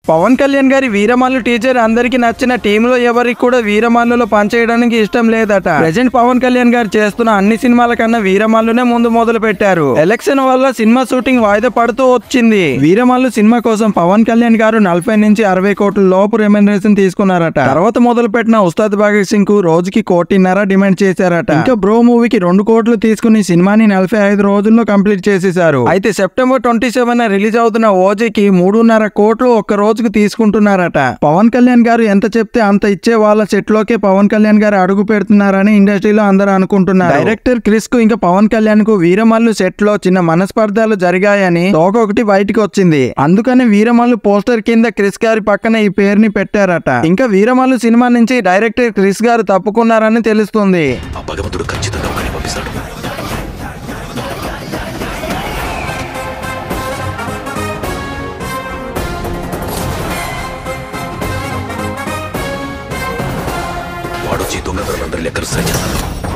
పవన్ కళ్యాణ్ గారి వీరమల్లు టీచర్ అందరికి నచ్చిన టీంలో ఎవరికి కూడా వీరమల్లులో పనిచేయడానికి ఇష్టం లేదట. ప్రెజెంట్ పవన్ కళ్యాణ్ గారు చేస్తున్న అన్ని సినిమాల కన్నా వీరమల్లునే ముందు మొదలు పెట్టారు. ఎలక్షన్ వల్ల సినిమా షూటింగ్ వాయిదా పడుతూ వచ్చింది. వీరమల్లు సినిమా కోసం పవన్ కళ్యాణ్ గారు 40 నుంచి 60 కోట్ల లోపు రెమ్యునరేషన్ తీసుకున్నారట. తర్వాత మొదలు పెట్టిన ఉస్తాద్ భగత్ సింగ్ కు రోజుకి 1.5 కోటి డిమాండ్ చేశారట. ఇంకా బ్రో మూవీకి 2 కోట్లు తీసుకుని సినిమాని 45 రోజుల్లో కంప్లీట్ చేసేశారు. అయితే సెప్టెంబర్ 27 రిలీజ్ అవుతున్న ఓజీకి 3.5 కోట్లు ఒక్క రోజుకు తీసుకుంటున్నారట. పవన్ కళ్యాణ్ గారు ఎంత చెప్తే అంత ఇచ్చే వాళ్ళ సెట్ లోకే పవన్ కళ్యాణ్ గారు అడుగు పెడుతున్నారని ఇండస్ట్రీలో అందరూ అనుకుంటున్నారు. డైరెక్టర్ క్రిస్ కు ఇంకా పవన్ కళ్యాణ్ కు వీరమల్లు సెట్ లో చిన్న మనస్పర్ధాలు జరిగాయని ఒకటి బయటికి వచ్చింది. అందుకని వీరమల్లు పోస్టర్ కింద క్రిస్ గారి పక్కన ఈ పేరుని పెట్టారట. ఇంకా వీరమల్లు సినిమా నుంచి డైరెక్టర్ క్రిస్ గారు తప్పుకున్నారని తెలుస్తుంది. వాడొచ్చి దొంగతనందరూ లెక్కలు సరి చేస్తాడు.